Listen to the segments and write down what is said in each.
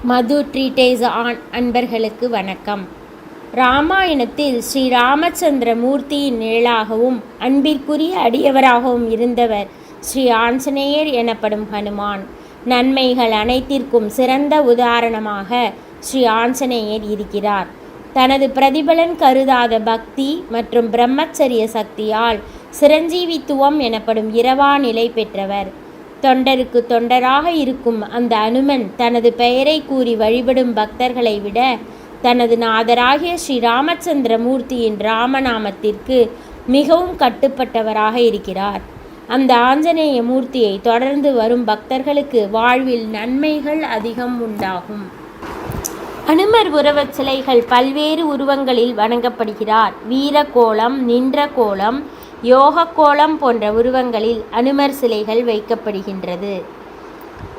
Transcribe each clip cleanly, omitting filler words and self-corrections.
மது ட்ரீட்டேஸ் on அன்பர்களுக்கு வணக்கம். இராமாயணத்தில் ஸ்ரீ ராமச்சந்திர மூர்த்தியின் நிழலாகவும் அன்பிற்குரிய அடியவராகவும் இருந்தவர் ஸ்ரீ ஆஞ்சநேயர் எனப்படும் ஹனுமான். நன்மைகள் அனைத்திற்கும் சிறந்த உதாரணமாக ஸ்ரீ ஆஞ்சநேயர் இருக்கிறார். தனது பிரதிபலன் கருதாத பக்தி மற்றும் பிரம்மச்சரிய சக்தியால் சிரஞ்சீவித்துவம் எனப்படும் இரவா நிலை பெற்றவர். தொண்டருக்கு தொண்டராக இருக்கும் அந்த அனுமன் தனது பெயரை கூறி வழிபடும் பக்தர்களை விட தனது நாதராகிய ஸ்ரீ ராமச்சந்திர மூர்த்தியின் ராமநாமத்திற்கு மிகவும் கட்டுப்பட்டவராக இருக்கிறார். அந்த ஆஞ்சநேய மூர்த்தியை தொடர்ந்து வரும் பக்தர்களுக்கு வாழ்வில் நன்மைகள் அதிகம் உண்டாகும். அனுமர் உருவச் சிலைகள் பல்வேறு உருவங்களில் வணங்கப்படுகிறார். வீர கோலம், நின்ற கோலம், யோக கோலம் போன்ற உருவங்களில் அனுமர் சிலைகள் வைக்கப்படுகின்றது.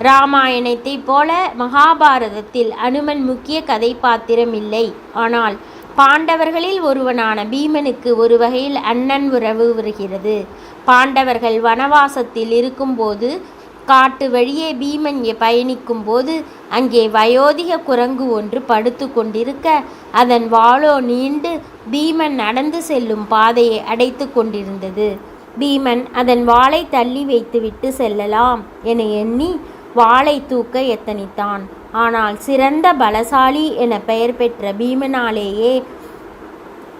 இராமாயணத்தைப் போல மகாபாரதத்தில் அனுமன் முக்கிய கதைப்பாத்திரம் இல்லை. ஆனால் பாண்டவர்களில் ஒருவனான பீமனுக்கு ஒரு வகையில் அண்ணன் உறவு வருகிறது. பாண்டவர்கள் வனவாசத்தில் இருக்கும்போது காட்டு வழியே பீமன் பயணிக்கும் போது அங்கே வயோதிக குரங்கு ஒன்று படுத்து கொண்டிருக்க அதன் வாளோ நீண்டு பீமன் நடந்து செல்லும் பாதையை அடைத்து கொண்டிருந்தது. பீமன் அதன் வாளை தள்ளி வைத்துவிட்டு செல்லலாம் என எண்ணி வாளை தூக்க எத்தனித்தான். ஆனால் சிறந்த பலசாலி என பெயர் பெற்ற பீமனாலேயே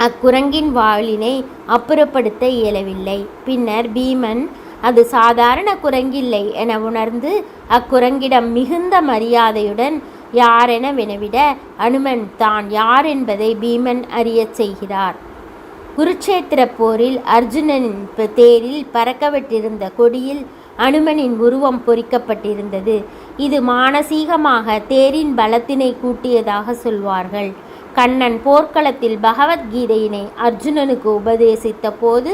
அக்குரங்கின் வாளினை அப்புறப்படுத்த இயலவில்லை. பின்னர் பீமன் அது சாதாரண குரங்கில்லை என உணர்ந்து அக்குரங்கிடம் மிகுந்த மரியாதையுடன் யாரென வினவிட அனுமன் தான் யார் என்பதை பீமன் அறியச் செய்கிறார். குருட்சேத்திர போரில் அர்ஜுனனின் தேரில் பறக்கவிட்டிருந்த கொடியில் அனுமனின் உருவம் பொறிக்கப்பட்டிருந்தது. இது மானசீகமாக தேரின் பலத்தினை கூட்டியதாக சொல்வார்கள். கண்ணன் போர்க்களத்தில் பகவத்கீதையினை அர்ஜுனனுக்கு உபதேசித்த போது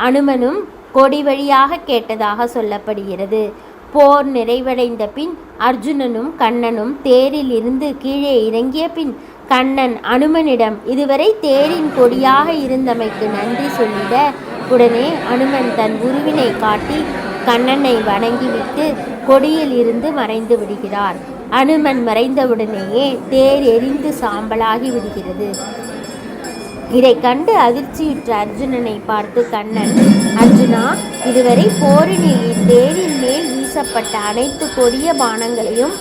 அனுமனும் கொடி வழியாக கேட்டதாக சொல்லப்படுகிறது. போர் நிறைவடைந்த பின் அர்ஜுனனும் கண்ணனும் தேரில் இருந்து கீழே இறங்கிய பின் கண்ணன் அனுமனிடம் இதுவரை தேரின் கொடியாக இருந்தமைக்கு நன்றி சொல்லிட உடனே அனுமன் தன் உருவினை காட்டி கண்ணனை வணங்கிவிட்டு கொடியில் இருந்து மறைந்து விடுகிறார். அனுமன் மறைந்தவுடனேயே தேர் எரிந்து சாம்பலாகி விடுகிறது. இதை கண்டு அதிர்ச்சியுற்ற அர்ஜுனனை பார்த்து கண்ணன், அர்ஜுனா, இதுவரை போரினில் இத்தேரின் மேல் வீசப்பட்ட அனைத்து கொடிய பானங்களையும்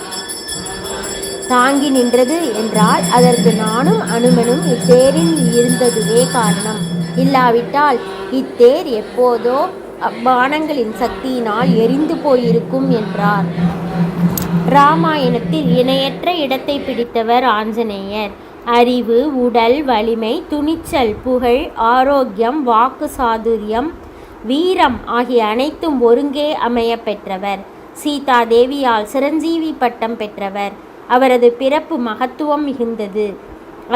தாங்கி நின்றது என்றால் அதற்கு நானும் அனுமனும் இத்தேரில் இருந்ததுவே காரணம். இல்லாவிட்டால் இத்தேர் எப்போதோ அப்பானங்களின் சக்தியினால் எரிந்து போயிருக்கும் என்றார். இராமாயணத்தில் இணையற்ற இடத்தை பிடித்தவர் ஆஞ்சநேயர். அறிவு, உடல் வலிமை, துணிச்சல், புகழ், ஆரோக்கியம், வாக்கு சாதுரியம், வீரம் ஆகிய அனைத்தும் ஒருங்கே அமைய பெற்றவர். சீதா தேவியால் சிரஞ்சீவி பட்டம் பெற்றவர். அவரது பிறப்பு மகத்துவம் மிகுந்தது.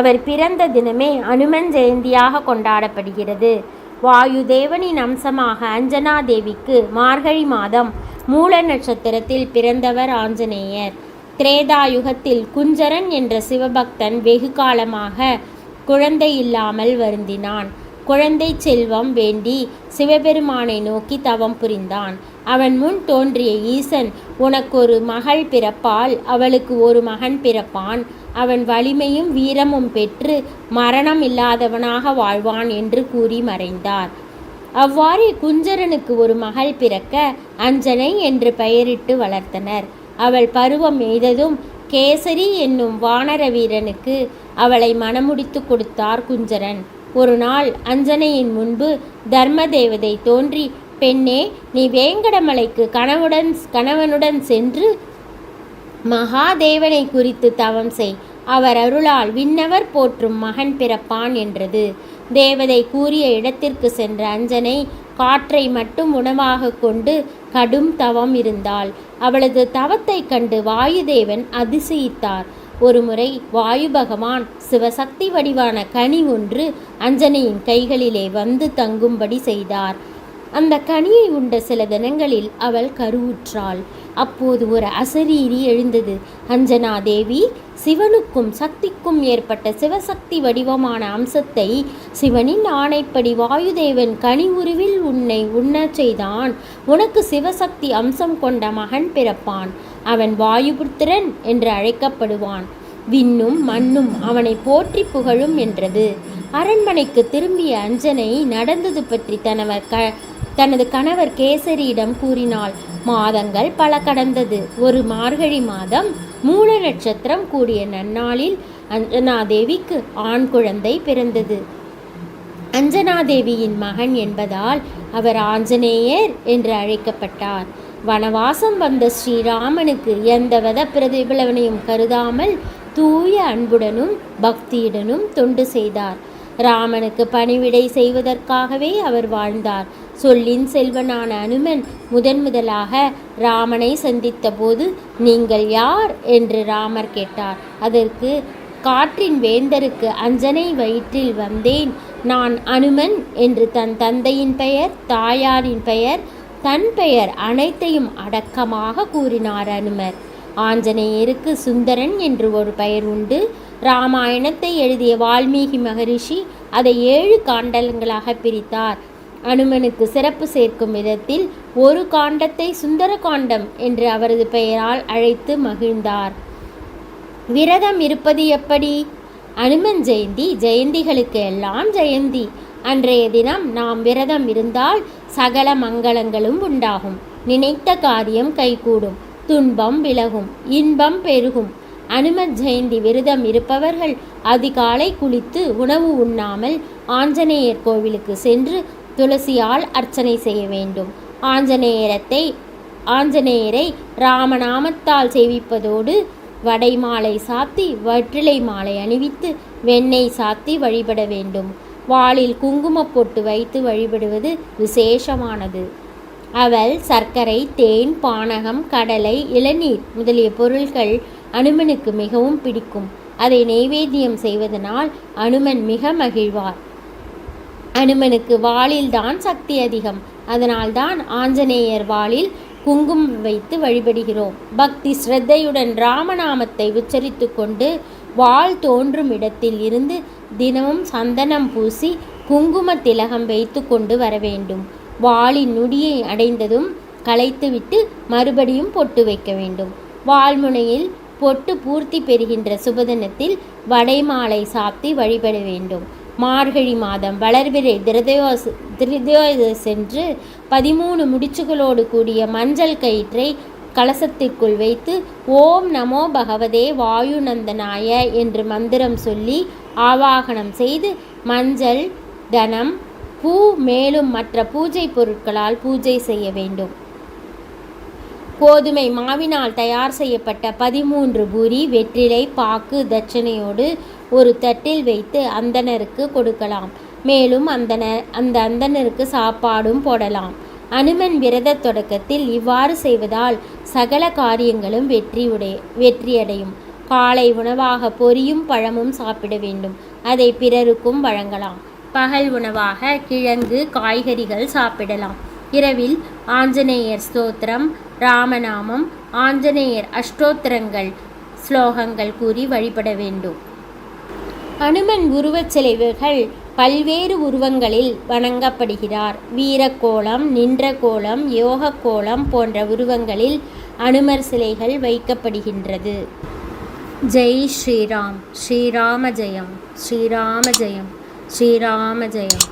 அவர் பிறந்த தினமே அனுமன் ஜெயந்தியாக கொண்டாடப்படுகிறது. வாயு தேவனின் அம்சமாக அஞ்சனா தேவிக்கு மார்கழி மாதம் மூல நட்சத்திரத்தில் பிறந்தவர் ஆஞ்சநேயர். திரேதாயுகத்தில் குஞ்சரன் என்ற சிவபக்தன் வெகு காலமாக குழந்தை இல்லாமல் வருந்தினான். குழந்தை செல்வம் வேண்டி சிவபெருமானை நோக்கி தவம் புரிந்தான். அவன் முன் தோன்றிய ஈசன், உனக்கு ஒரு மகள் பிறப்பால், அவளுக்கு ஒரு மகன் பிறப்பான். அவன் வலிமையும் வீரமும் பெற்று மரணம் இல்லாதவனாக வாழ்வான் என்று கூறி மறைந்தார். அவ்வாறே குஞ்சரனுக்கு ஒரு மகள் பிறக்க அஞ்சனை என்று பெயரிட்டு வளர்த்தனர். அவள் பருவம் எய்ததும் கேசரி என்னும் வானர வீரனுக்கு அவளை மணமுடித்து கொடுத்தார் குஞ்சரன். ஒரு நாள் அஞ்சனையின் முன்பு தர்ம தேவதை தோன்றி, பெண்ணே, நீ வேங்கடமலைக்கு கணவனுடன் சென்று மகாதேவனை குறித்து தவம் செய். அவர் அருளால் விண்ணவர் போற்றும் மகன் பிறப்பான் என்றது. தேவதை கூறிய இடத்திற்கு சென்ற அஞ்சனை காற்றை மட்டும் உணவாக கொண்டு கடும் தவம் இருந்தாள். அவளது தவத்தை கண்டு வாயுதேவன் அதிசயித்தார். ஒருமுறை வாயு பகவான் சிவசக்தி வடிவான கனி ஒன்று அஞ்சனையின் கைகளிலே வந்து தங்கும்படி செய்தார். அந்த கனியை உண்ட சில தினங்களில் அவள் கருவுற்றாள். அப்போது ஒரு அசரீரி எழுந்தது. அஞ்சனா தேவி, சிவனுக்கும் சக்திக்கும் ஏற்பட்ட சிவசக்தி வடிவமான அம்சத்தை சிவனின் ஆணைப்படி வாயுதேவன் கனி உருவில் உன்னை உண்ணச் செய்தான். உனக்கு சிவசக்தி அம்சம் கொண்ட மகன் பிறப்பான். அவன் வாயுபுத்திரன் என்று அழைக்கப்படுவான். விண்ணும் மண்ணும் அவனை போற்றி புகழும் என்றது. அரண்மனைக்கு திரும்பிய அஞ்சனை நடந்தது பற்றி தனது கணவர் கேசரியிடம் கூறினாள். மாதங்கள் பல கடந்தது. ஒரு மார்கழி மாதம் மூல நட்சத்திரம் கூடிய நன்னாளில் அஞ்சனாதேவிக்கு ஆண் குழந்தை பிறந்தது. அஞ்சனாதேவியின் மகன் என்பதால் அவர் ஆஞ்சநேயர் என்று அழைக்கப்பட்டார். வனவாசம் வந்த ஸ்ரீராமனுக்கு எந்தவித பிரதிபலனையும் கருதாமல் தூய அன்புடனும் பக்தியுடனும் தொண்டு செய்தார். ராமனுக்கு பணிவிடை செய்வதற்காகவே அவர் வாழ்ந்தார். சொல்லின் செல்வனான அனுமன் முதலாக ராமனை சந்தித்த போது, நீங்கள் யார் என்று ராமர் கேட்டார். அதற்கு, காற்றின் வேந்தருக்கு அஞ்சனை வயிற்றில் வந்தேன், நான் அனுமன் என்று தன் தந்தையின் பெயர், தாயாரின் பெயர், தன் பெயர் அனைத்தையும் அடக்கமாக கூறினார் அனுமர். ஆஞ்சநேயருக்கு சுந்தரன் என்று ஒரு பெயர் உண்டு. இராமாயணத்தை எழுதிய வால்மீகி மகரிஷி அதை 7 காண்டங்களாக பிரித்தார். அனுமனுக்கு சிறப்பு சேர்க்கும் விதத்தில் ஒரு காண்டத்தை சுந்தர காண்டம் என்று அவரது பெயரால் அழைத்து மகிழ்ந்தார். விரதம் இருப்பது எப்படி? அனுமன் ஜெயந்தி ஜெயந்திகளுக்கு எல்லாம் ஜெயந்தி. அன்றைய தினம் நாம் விரதம் இருந்தால் சகல மங்களங்களும் உண்டாகும். நினைத்த காரியம் கைகூடும், துன்பம் விலகும், இன்பம் பெருகும். அனுமன் ஜெயந்தி விரதம் இருப்பவர்கள் அதிகாலை குளித்து உணவு உண்ணாமல் ஆஞ்சநேயர் கோவிலுக்கு சென்று துளசியால் அர்ச்சனை செய்ய வேண்டும். ஆஞ்சநேயரை ராமநாமத்தால் சேவிப்பதோடு வடை மாலை சாத்தி வெற்றிலை மாலை அணிவித்து வெண்ணெய் சாத்தி வழிபட வேண்டும். வாளில் குங்குமப் பொட்டு வைத்து வழிபடுவது விசேஷமானது. அவல், சர்க்கரை, தேன், பானகம், கடலை, இளநீர் முதலிய பொருள்கள் அனுமனுக்கு மிகவும் பிடிக்கும். அதை நைவேத்தியம் செய்வதனால் அனுமன் மிக மகிழ்வார். அனுமனுக்கு வாளில்தான் சக்தி அதிகம். அதனால்தான் ஆஞ்சநேயர் வாளில் குங்குமம் வைத்து வழிபடுகிறோம். பக்தி ஸ்ரத்தையுடன் ராமநாமத்தை உச்சரித்து கொண்டு வாள் தோன்றும் இடத்தில் இருந்து தினமும் சந்தனம் பூசி குங்கும திலகம் வைத்து கொண்டு வர வேண்டும். வாளின் நுடியை அடைந்ததும் களைத்துவிட்டு மறுபடியும் பொட்டு வைக்க வேண்டும். வால்முனையில் பொட்டு பூர்த்தி பெறுகின்ற சுபதினத்தில் வடை மாலை சாத்தி வழிபட வேண்டும். மார்கழி மாதம் வளர்பிறை திரியோதசென்று 13 முடிச்சுகளோடு கூடிய மஞ்சள் கயிற்றை கலசத்திற்குள் வைத்து ஓம் நமோ பகவதே வாயுநந்தனாய என்று மந்திரம் சொல்லி ஆவாகனம் செய்து மஞ்சள், தனம், பூ மேலும் மற்ற பூஜை பொருட்களால் பூஜை செய்ய வேண்டும். கோதுமை மாவினால் தயார் செய்யப்பட்ட 13 பூரி வெற்றிலை பாக்கு தட்சணையோடு ஒரு தட்டில் வைத்து அந்தணருக்கு கொடுக்கலாம். மேலும் அந்த அந்தணருக்கு சாப்பாடும் போடலாம். அனுமன் விரத தொடக்கத்தில் இவ்வாறு செய்வதால் சகல காரியங்களும் வெற்றியடையும். காலை உணவாக பொரியும் பழமும் சாப்பிட வேண்டும். அதை பிறருக்கும் வழங்கலாம். பகல் உணவாக கிழங்கு, காய்கறிகள் சாப்பிடலாம். இரவில் ஆஞ்சநேயர் ஸ்தோத்திரம், ராமநாமம், ஆஞ்சநேயர் அஷ்டோத்திரங்கள், ஸ்லோகங்கள் கூறி வழிபட வேண்டும். அனுமன் உருவச் சிலைகள் பல்வேறு உருவங்களில் வணங்கப்படுகிறார். வீரக்கோலம், நின்ற கோலம், யோக கோலம் போன்ற உருவங்களில் அனுமர் சிலைகள் வைக்கப்படுகின்றது. ஜெய் ஸ்ரீராம். ஸ்ரீராம ஜெயம். ஸ்ரீராம ஜெயம். ஸ்ரீராம ஜெயம்.